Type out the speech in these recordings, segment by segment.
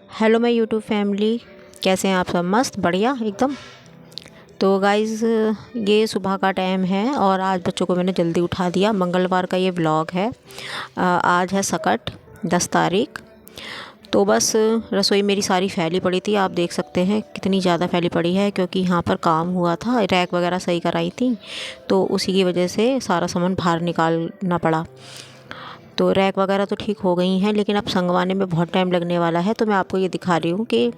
Hello my YouTube family, कैसे हैं आप सब? मस्त बढ़िया एकदम। तो गाइज़, ये सुबह का टाइम है और आज बच्चों को मैंने जल्दी उठा दिया। मंगलवार का ये व्लॉग है। आज है सकट 10 तारीख। तो बस रसोई मेरी सारी फैली पड़ी थी। आप देख सकते हैं कितनी ज़्यादा फैली पड़ी है, क्योंकि यहाँ पर काम हुआ था, रैक वगैरह सही कराई थी, तो उसी की वजह से सारा सामान बाहर निकालना पड़ा। तो रैक वगैरह तो ठीक हो गई हैं, लेकिन अब संगवाने में बहुत टाइम लगने वाला है। तो मैं आपको ये दिखा रही हूँ कि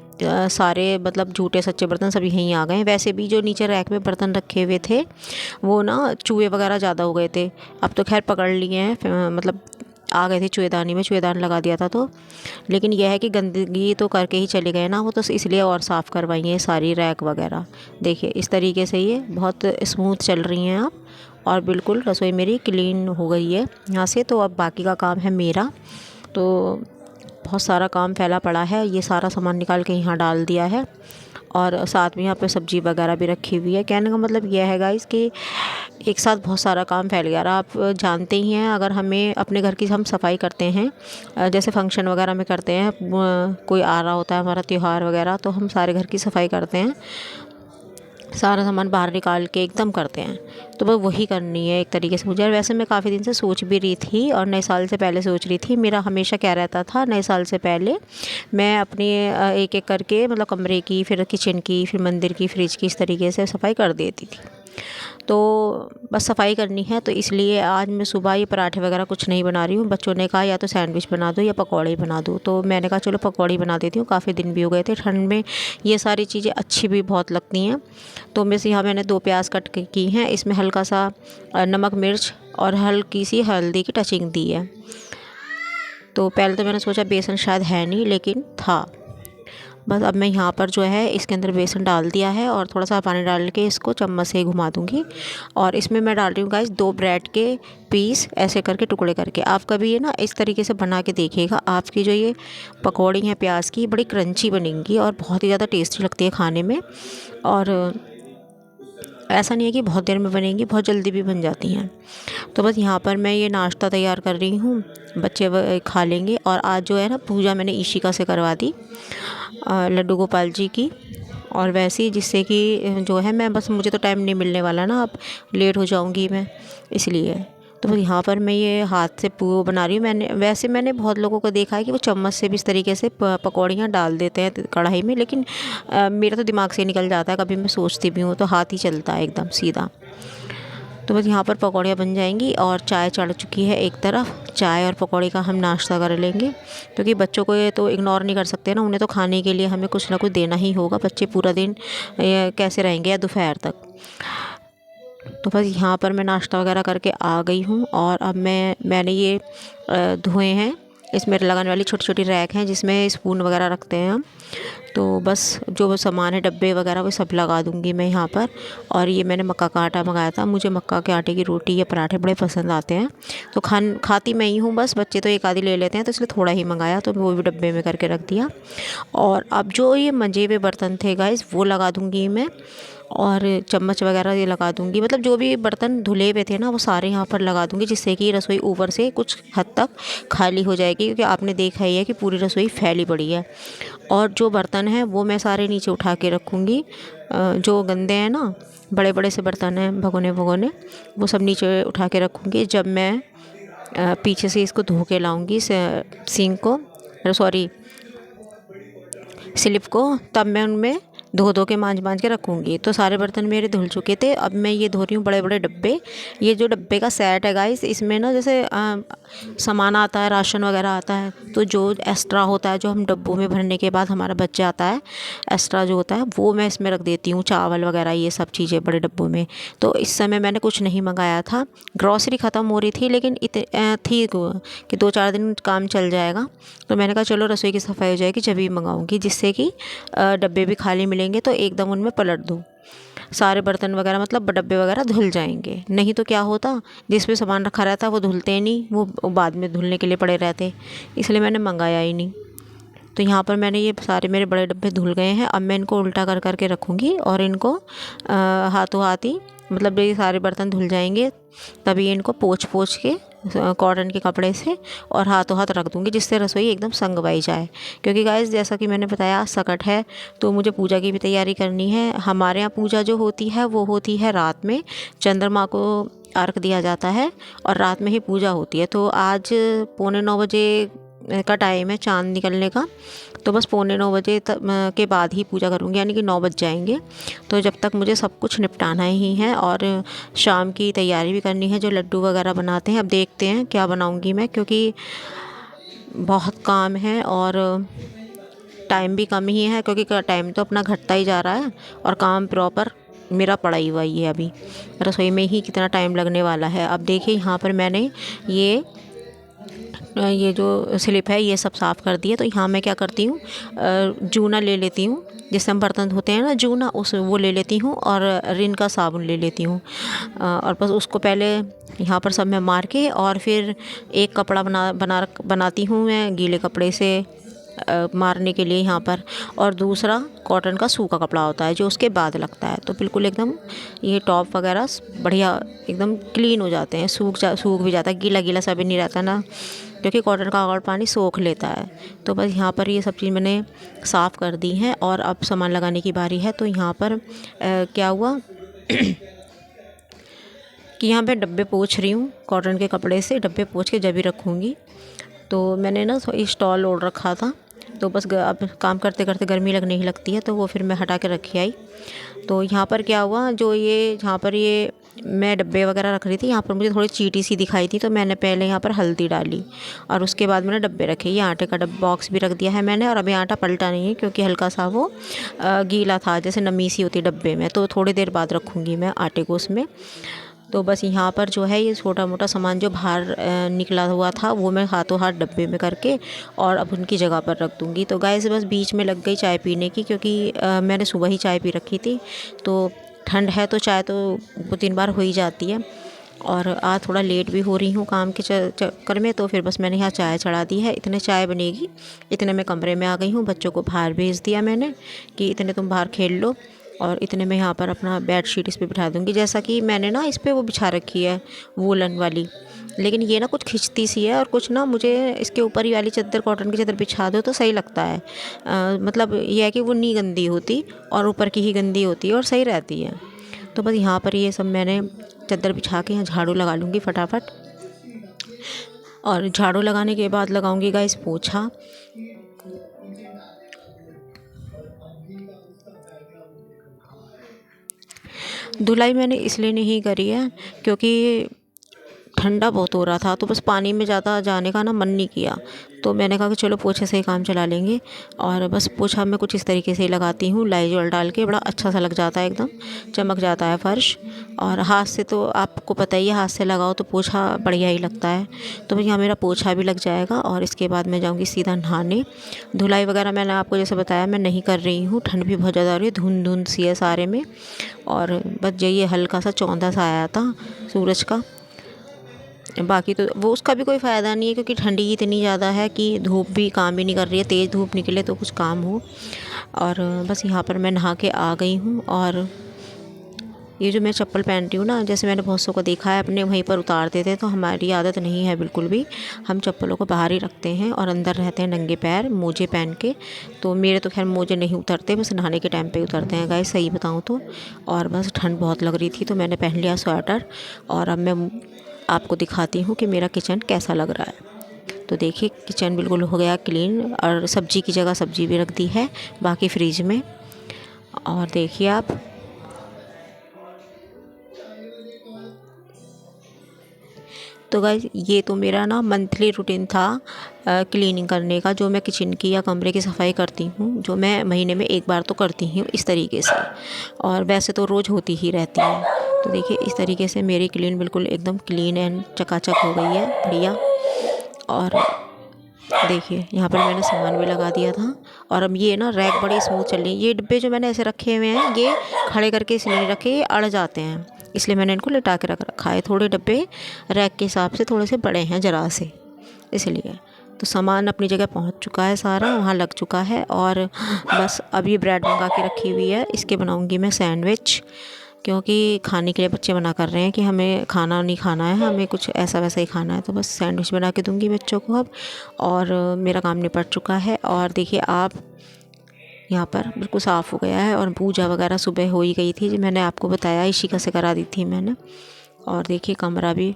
सारे मतलब झूठे सच्चे बर्तन सब यहीं आ गए हैं। वैसे भी जो नीचे रैक में बर्तन रखे हुए थे वो ना चूहे वगैरह ज़्यादा हो गए थे। अब तो खैर पकड़ लिए हैं, मतलब आ गए थे चूहेदानी में, चूहेदान लगा दिया था। तो लेकिन यह है कि गंदगी तो करके ही चले गए ना वो, तो इसलिए और साफ़ करवाई है सारी रैक वगैरह। देखिए इस तरीके से ये बहुत स्मूथ चल रही हैं आप, और बिल्कुल रसोई मेरी क्लीन हो गई है यहाँ से। तो अब बाकी का काम है मेरा। तो बहुत सारा काम फैला पड़ा है, ये सारा सामान निकाल के यहाँ डाल दिया है, और साथ में यहाँ पे सब्ज़ी वगैरह भी रखी हुई है। कहने का मतलब यह है गाइस कि एक साथ बहुत सारा काम फैल गया। और आप जानते ही हैं, अगर हमें अपने घर की हम सफाई करते हैं, जैसे फंक्शन वगैरह में करते हैं, कोई आ रहा होता है हमारा त्यौहार वगैरह, तो हम सारे घर की सफाई करते हैं, सारा सामान बाहर निकाल के एकदम करते हैं। तो बस वही करनी है एक तरीके से मुझे। और वैसे मैं काफ़ी दिन से सोच भी रही थी, और नए साल से पहले सोच रही थी। मेरा हमेशा क्या रहता था, नए साल से पहले मैं अपनी एक एक करके मतलब कमरे की, फिर किचन की, फिर मंदिर की, फ्रिज की, इस तरीके से सफाई कर देती थी। तो बस सफाई करनी है, तो इसलिए आज मैं सुबह ये पराठे वगैरह कुछ नहीं बना रही हूँ। बच्चों ने कहा या तो सैंडविच बना दो या पकौड़े बना दो, तो मैंने कहा चलो पकौड़ी बना देती हूँ। काफ़ी दिन भी हो गए थे, ठंड में ये सारी चीज़ें अच्छी भी बहुत लगती हैं। तो बस यहाँ मैंने 2 प्याज कट की हैं, इसमें हल्का सा नमक मिर्च और हल्की सी हल्दी की टचिंग दी है। तो पहले तो मैंने सोचा बेसन शायद है नहीं, लेकिन था। बस अब मैं यहाँ पर जो है इसके अंदर बेसन डाल दिया है, और थोड़ा सा पानी डाल के इसको चम्मच से ही घुमा दूँगी। और इसमें मैं डाल रही हूँ गाइस 2 ब्रेड के पीस, ऐसे करके टुकड़े करके। आप कभी ये ना इस तरीके से बना के देखिएगा, आपकी जो ये पकौड़ी हैं प्याज की बड़ी क्रंची बनेंगी और बहुत ही ज़्यादा टेस्टी लगती है खाने में। और ऐसा नहीं है कि बहुत देर में बनेंगी, बहुत जल्दी भी बन जाती हैं। तो बस यहाँ पर मैं ये नाश्ता तैयार कर रही हूँ, बच्चे खा लेंगे। और आज जो है ना पूजा मैंने ईशिका से करवा दी, लड्डू गोपाल जी की। और वैसे ही जिससे कि जो है मैं बस, मुझे तो टाइम नहीं मिलने वाला ना, अब लेट हो जाऊंगी मैं, इसलिए। तो यहाँ पर मैं ये हाथ से वो बना रही हूँ। मैंने बहुत लोगों को देखा है कि वो चम्मच से भी इस तरीके से पकौड़ियाँ डाल देते हैं कढ़ाई में, लेकिन मेरा तो दिमाग से निकल जाता है। कभी मैं सोचती भी हूँ तो हाथ ही चलता है एकदम सीधा। तो बस यहाँ पर पकौड़ियाँ बन जाएंगी, और चाय चढ़ चुकी है एक तरफ। चाय और पकौड़े का हम नाश्ता कर लेंगे, क्योंकि बच्चों को ये तो इग्नोर नहीं कर सकते ना, उन्हें तो खाने के लिए हमें कुछ ना कुछ देना ही होगा। बच्चे पूरा दिन कैसे रहेंगे या दोपहर तक। तो बस यहाँ पर मैं नाश्ता वगैरह करके आ गई हूँ, और अब मैंने ये धोए हैं। इसमें लगाने वाली छोटी छोटी रैक हैं जिसमें स्पून वगैरह रखते हैं हम। तो बस जो सामान है, डब्बे वगैरह, वो सब लगा दूंगी मैं यहाँ पर। और ये मैंने मक्का का आटा मंगाया था, मुझे मक्का के आटे की रोटी या पराठे बड़े पसंद आते हैं। तो खाती मैं ही हूँ, बस बच्चे तो एक आधी ले लेते हैं, तो इसलिए थोड़ा ही मंगाया, तो वो भी डब्बे में करके रख दिया। और अब जो ये मंजे हुए बर्तन थे गाइस, वो लगा दूँगी मैं, और चम्मच वगैरह ये लगा दूँगी। मतलब जो भी बर्तन धुले हुए थे ना, वो सारे यहाँ पर लगा दूँगी, जिससे कि रसोई ऊपर से कुछ हद तक खाली हो जाएगी, क्योंकि आपने देखा ही है कि पूरी रसोई फैली पड़ी है। और जो बर्तन हैं वो मैं सारे नीचे उठा के रखूँगी। जो गंदे हैं ना, बड़े बड़े से बर्तन हैं, भगोने भगोने, वो सब नीचे उठा के रखूँगी। जब मैं पीछे से इसको धो के लाऊँगी सिंक को, सॉरी स्लिप को, तब मैं उनमें धो धो के मांज के रखूँगी। तो सारे बर्तन मेरे धुल चुके थे। अब मैं ये धो रही हूँ बड़े बड़े डब्बे। ये जो डब्बे का सेट है गाइस, इसमें ना जैसे सामान आता है, राशन वगैरह आता है, तो जो एक्स्ट्रा होता है, जो हम डब्बों में भरने के बाद हमारा बच जाता है, एक्स्ट्रा जो होता है, वो मैं इसमें रख देती हूँ। चावल वगैरह ये सब चीज़ें बड़े डब्बों में। तो इस समय मैंने कुछ नहीं मंगाया था, ग्रॉसरी ख़त्म हो रही थी, लेकिन थी कि 2-4 दिन काम चल जाएगा। तो मैंने कहा चलो रसोई की सफाई हो जाएगी जब ही मंगाऊँगी, जिससे कि डब्बे भी खाली मिलेंगे, तो एकदम उनमें पलट दूँ सारे बर्तन वगैरह, मतलब डब्बे वगैरह धुल जाएंगे। नहीं तो क्या होता, जिस पे सामान रखा रहता वो धुलते नहीं, वो बाद में धुलने के लिए पड़े रहते, इसलिए मैंने मंगाया ही नहीं। तो यहाँ पर मैंने ये सारे मेरे बड़े डब्बे धुल गए हैं। अब मैं इनको उल्टा कर करके रखूँगी, और इनको हाथों हाथ ही, मतलब ये सारे बर्तन धुल जाएंगे, तभी इनको पोंछ के कॉटन के कपड़े से और हाथों हाथ रख दूँगी, जिससे रसोई एकदम संगवाई जाए। क्योंकि गाइस जैसा कि मैंने बताया संकट है, तो मुझे पूजा की भी तैयारी करनी है। हमारे यहाँ पूजा जो होती है वो होती है रात में, चंद्रमा को अर्घ दिया जाता है और रात में ही पूजा होती है। तो आज 8:45 बजे का टाइम है चाँद निकलने का, तो बस 8:45 के बाद ही पूजा करूँगी, यानी कि 9 बज जाएंगे। तो जब तक मुझे सब कुछ निपटाना ही है और शाम की तैयारी भी करनी है, जो लड्डू वगैरह बनाते हैं। अब देखते हैं क्या बनाऊँगी मैं, क्योंकि बहुत काम है और टाइम भी कम ही है, क्योंकि टाइम तो अपना घटता ही जा रहा है और काम प्रॉपर मेरा पड़ा ही हुआ ही है। अभी रसोई में ही कितना टाइम लगने वाला है। अब देखिए यहाँ पर मैंने ये जो स्लिप है ये सब साफ़ कर दिया। तो यहाँ मैं क्या करती हूँ, जूना ले लेती हूँ, जिससे हम बर्तन धोते हैं ना, जूना, उस वो ले लेती हूँ और रिन का साबुन ले लेती हूँ। और बस उसको पहले यहाँ पर सब मैं मार के और फिर एक कपड़ा बनाती हूँ मैं गीले कपड़े से मारने के लिए यहाँ पर, और दूसरा कॉटन का सूखा कपड़ा होता है जो उसके बाद लगता है। तो बिल्कुल एकदम ये टॉप वगैरह बढ़िया एकदम क्लीन हो जाते हैं, सूख भी जाता है, गीला गीला सा भी नहीं रहता ना, क्योंकि कॉटन का अगर पानी सोख लेता है। तो बस यहाँ पर ये सब चीज़ मैंने साफ़ कर दी हैं और अब सामान लगाने की बारी है। तो यहाँ पर क्या हुआ कि यहाँ पे डब्बे पोंछ रही हूँ, कॉटन के कपड़े से डब्बे पोंछ के जब ही रखूँगी। तो मैंने ना स्टॉल ओढ़ रखा था, तो बस अब काम करते करते गर्मी लगने ही लगती है, तो वो फिर मैं हटा के रखी आई। तो यहाँ पर क्या हुआ, जहाँ पर ये मैं डब्बे वगैरह रख रही थी, यहाँ पर मुझे थोड़ी चीटी सी दिखाई थी, तो मैंने पहले यहाँ पर हल्दी डाली और उसके बाद मैंने डब्बे रखे। ये आटे का बॉक्स भी रख दिया है मैंने, और अभी आटा पलटा नहीं है क्योंकि हल्का सा वो गीला था, जैसे नमी सी होती डब्बे में, तो थोड़ी देर बाद रखूँगी मैं आटे को उसमें। तो बस यहाँ पर जो है ये छोटा मोटा सामान जो बाहर निकला हुआ था वो मैं हाथों हाथ डब्बे में करके और अब उनकी जगह पर रख दूँगी। तो गाइस बस बीच में लग गई चाय पीने की, क्योंकि मैंने सुबह ही चाय पी रखी थी। तो ठंड है तो चाय तो 2-3 बार हो ही जाती है, और आज थोड़ा लेट भी हो रही हूँ काम के चक्कर में। तो फिर बस मैंने यहाँ चाय चढ़ा दी है, इतने चाय बनेगी, इतने में कमरे में आ गई हूँ। बच्चों को बाहर भेज दिया मैंने कि इतने तुम बाहर खेल लो, और इतने में यहाँ पर अपना बेडशीट इस पर बिठा दूँगी। जैसा कि मैंने ना इस पर वो बिछा रखी है वूलन वाली, लेकिन ये ना कुछ खिंचती सी है, और कुछ ना मुझे इसके ऊपर ही वाली चादर, कॉटन की चादर बिछा दो तो सही लगता है। मतलब ये है कि वो नहीं गंदी होती और ऊपर की ही गंदी होती है और सही रहती है। तो बस यहाँ पर ये सब मैंने चादर बिछा के यहाँ झाड़ू लगा लूँगी फटाफट, और झाड़ू लगाने के बाद लगाऊँगी गाइस पोछा। धुलाई मैंने इसलिए नहीं करी है क्योंकि ठंडा बहुत हो रहा था, तो बस पानी में ज़्यादा जाने का ना मन नहीं किया। तो मैंने कहा कि चलो पोछे से ही काम चला लेंगे, और बस पोछा मैं कुछ इस तरीके से ही लगाती हूँ, लाइजॉल डाल के, बड़ा अच्छा सा लग जाता है, एकदम चमक जाता है फर्श। और हाथ से तो आपको पता ही है, हाथ से लगाओ तो पोछा बढ़िया ही लगता है। तो यहाँ मेरा पोछा भी लग जाएगा और इसके बाद मैं जाऊँगी सीधा नहाने। धुलाई वगैरह मैंने आपको जैसे बताया मैं नहीं कर रही हूँ, ठंड भी बहुत ज़्यादा हो रही है, धुंध धुंध सी है सारे में, और बस ये हल्का सा चौंधा सा आया था सूरज का। बाकी तो वो उसका भी कोई फ़ायदा नहीं है, क्योंकि ठंडी इतनी ज़्यादा है कि धूप भी काम भी नहीं कर रही है, तेज़ धूप निकले तो कुछ काम हो। और बस यहाँ पर मैं नहा के आ गई हूँ, और ये जो मैं चप्पल पहनती हूँ ना, जैसे मैंने बहुत सौ को देखा है अपने वहीं पर उतार देते हैं, तो हमारी आदत नहीं है बिल्कुल भी। हम चप्पलों को बाहर ही रखते हैं और अंदर रहते हैं नंगे पैर मोजे पहन के। तो मेरे तो खैर मोजे नहीं उतरते, बस नहाने के टाइम पे उतरते हैं गाइस, सही बताऊँ तो। और बस ठंड बहुत लग रही थी तो मैंने पहन लिया स्वेटर, और अब मैं आपको दिखाती हूँ कि मेरा किचन कैसा लग रहा है। तो देखिए किचन बिल्कुल हो गया क्लीन, और सब्ज़ी की जगह सब्ज़ी भी रख दी है बाकी फ्रिज में। और देखिए आप, तो गाइस ये तो मेरा ना मंथली रूटीन था क्लीनिंग करने का, जो मैं किचन की या कमरे की सफाई करती हूँ, जो मैं महीने में एक बार तो करती हूँ इस तरीके से, और वैसे तो रोज़ होती ही रहती है। तो देखिए इस तरीके से मेरी क्लीन बिल्कुल एकदम क्लीन एंड चकाचक हो गई है, बढ़िया। और देखिए यहाँ पर मैंने सामान भी लगा दिया था, और अब ये ना रैक बड़ी स्मूथ चल रही है। ये डिब्बे जो मैंने ऐसे रखे हुए हैं, ये खड़े करके इसलिए नहीं रखे, ये अड़ जाते हैं, इसलिए मैंने इनको लिटा के रख रखा है। थोड़े डब्बे रैक के हिसाब से थोड़े से बड़े हैं ज़रा से, इसलिए। तो सामान अपनी जगह पहुंच चुका है, सारा वहाँ लग चुका है, और बस अब ये ब्रेड मंगा के रखी हुई है, इसके बनाऊंगी मैं सैंडविच। क्योंकि खाने के लिए बच्चे मना कर रहे हैं कि हमें खाना नहीं खाना है, हमें कुछ ऐसा वैसा ही खाना है। तो बस सैंडविच बना के दूंगी बच्चों को अब। और मेरा काम निपट चुका है। और देखिए आप, यहाँ पर बिल्कुल साफ़ हो गया है। और पूजा वगैरह सुबह हो ही गई थी, जो मैंने आपको बताया, इशिका से करा दी थी मैंने। और देखिए कमरा भी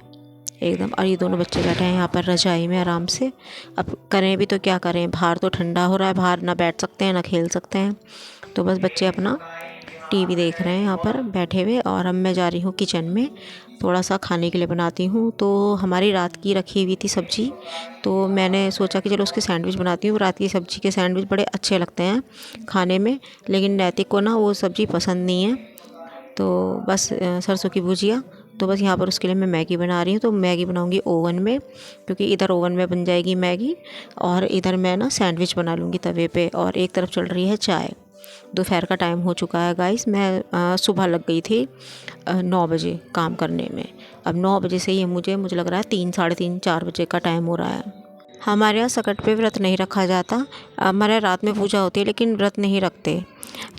एकदम। और ये दोनों बच्चे बैठे हैं यहाँ पर रजाई में आराम से। अब करें भी तो क्या करें, बाहर तो ठंडा हो रहा है, बाहर ना बैठ सकते हैं ना खेल सकते हैं। तो बस बच्चे अपना टीवी देख रहे हैं यहाँ पर बैठे हुए। और अब मैं जा रही हूँ किचन में, थोड़ा सा खाने के लिए बनाती हूँ। तो हमारी रात की रखी हुई थी सब्ज़ी, तो मैंने सोचा कि चलो उसके सैंडविच बनाती हूँ। रात की सब्ज़ी के सैंडविच बड़े अच्छे लगते हैं खाने में, लेकिन नैतिक को ना वो सब्ज़ी पसंद नहीं है। तो बस सरसों की भुजिया। तो बस यहाँ पर उसके लिए मैं मैगी बना रही हूँ। तो मैगी बनाऊँगी ओवन में, क्योंकि इधर ओवन में बन जाएगी मैगी, और इधर मैं ना सैंडविच बना लूँगी तवे पे। और एक तरफ चल रही है चाय। दोपहर का टाइम हो चुका है गाइस। मैं सुबह लग गई थी 9 बजे काम करने में। अब 9 बजे से ही मुझे लग रहा है 3, साढ़े 3, 4 बजे का टाइम हो रहा है। हमारे यहाँ सकट पे व्रत नहीं रखा जाता। हमारे यहाँ रात में पूजा होती है, लेकिन व्रत नहीं रखते।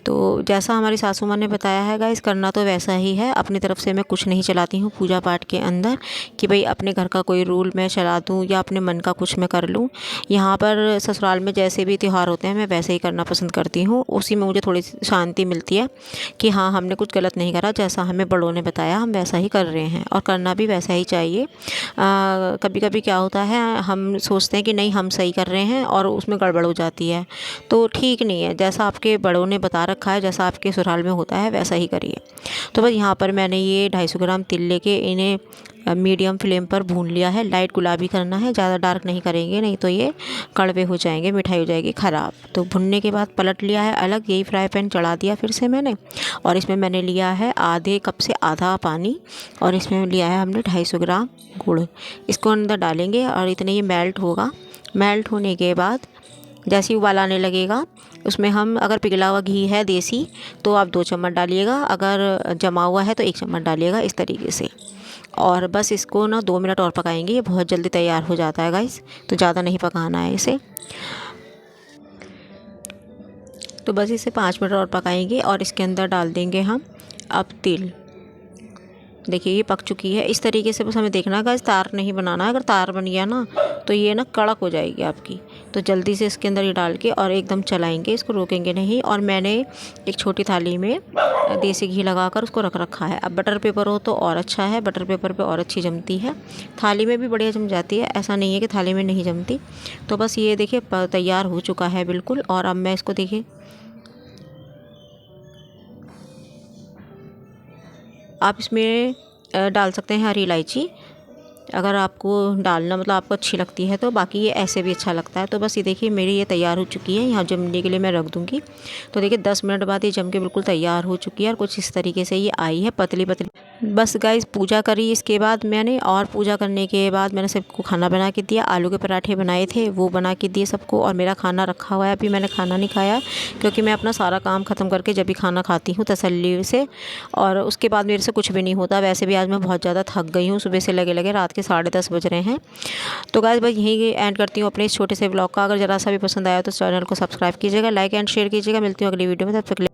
तो जैसा हमारी सासू माँ ने बताया है गाइस, करना तो वैसा ही है। अपनी तरफ से मैं कुछ नहीं चलाती हूँ पूजा पाठ के अंदर, कि भाई अपने घर का कोई रूल मैं चला दूँ या अपने मन का कुछ मैं कर लूँ। यहाँ पर ससुराल में जैसे भी त्यौहार होते हैं मैं वैसे ही करना पसंद करती हूँ। उसी में मुझे थोड़ी शांति मिलती है कि हाँ, हमने कुछ गलत नहीं करा, जैसा हमें बड़ों ने बताया हम वैसा ही कर रहे हैं, और करना भी वैसा ही चाहिए। कभी कभी क्या होता है, हम सोचते हैं कि नहीं हम सही कर रहे हैं और उसमें गड़बड़ हो जाती है, तो ठीक नहीं है। जैसा आपके बड़ों ने बता रखा है, जैसा आपके ससुराल में होता है वैसा ही करिए। तो बस यहाँ पर मैंने ये 250 ग्राम तिल लेके इन्हें मीडियम फ्लेम पर भून लिया है। लाइट गुलाबी करना है, ज़्यादा डार्क नहीं करेंगे, नहीं तो ये कड़वे हो जाएंगे, मिठाई हो जाएगी ख़राब। तो भुनने के बाद पलट लिया है अलग, यही फ्राई पैन चढ़ा दिया फिर से मैंने। और इसमें मैंने लिया है आधे कप से आधा पानी, और इसमें लिया है हमने 250 ग्राम गुड़। इसको अंदर डालेंगे और इतने ये मेल्ट होगा। मेल्ट होने के बाद जैसे ही उबाल आने लगेगा, उसमें हम, अगर पिघला हुआ घी है देसी तो आप 2 चम्मच डालिएगा, अगर जमा हुआ है तो 1 चम्मच डालिएगा, इस तरीके से। और बस इसको ना 2 मिनट और पकाएंगे। ये बहुत जल्दी तैयार हो जाता है गाइस, तो ज़्यादा नहीं पकाना है इसे। तो बस इसे 5 मिनट और पकाएंगे। और इसके अंदर डाल देंगे हम अब तिल। देखिए ये पक चुकी है। इस तरीके से बस हमें देखना है गाइस, तार नहीं बनाना है। अगर तार बन गया ना तो ये ना कड़क हो जाएगी आपकी। तो जल्दी से इसके अंदर ये डाल के और एकदम चलाएंगे, इसको रोकेंगे नहीं। और मैंने एक छोटी थाली में देसी घी लगाकर उसको रख रखा है। अब बटर पेपर हो तो और अच्छा है, बटर पेपर पे और अच्छी जमती है, थाली में भी बढ़िया जम जाती है। ऐसा नहीं है कि थाली में नहीं जमती। तो बस ये देखिए तैयार हो चुका है बिल्कुल। और अब मैं इसको देखिए, आप इसमें डाल सकते हैं हरी इलायची, अगर आपको डालना मतलब आपको अच्छी लगती है तो। बाकी ये ऐसे भी अच्छा लगता है। तो बस ये देखिए मेरी ये तैयार हो चुकी है, यहाँ जमने के लिए मैं रख दूँगी। तो देखिए 10 मिनट बाद ये जम के बिल्कुल तैयार हो चुकी है, और कुछ इस तरीके से ये आई है, पतली पतली। बस गाइस पूजा करी इसके बाद मैंने, और पूजा करने के बाद मैंने सबको खाना बना के दिया। आलू के पराठे बनाए थे वो बना के दिए सबको, और मेरा खाना रखा हुआ है। अभी मैंने खाना नहीं खाया, क्योंकि मैं अपना सारा काम ख़त्म करके जब भी खाना खाती हूँ तसल्ली से, और उसके बाद मेरे से कुछ भी नहीं होता। वैसे भी आज मैं बहुत ज़्यादा थक गई हूँ, सुबह से लगे लगे रात के 10:30 बज रहे हैं। तो गाइस बस यहीं एंड करती हूँ अपने इस छोटे से ब्लॉग का। अगर ज़रा सा भी पसंद आया तो चैनल को सब्सक्राइब कीजिएगा, लाइक एंड शेयर कीजिएगा। मिलती हूँ अगली वीडियो में, तब तक के लिए।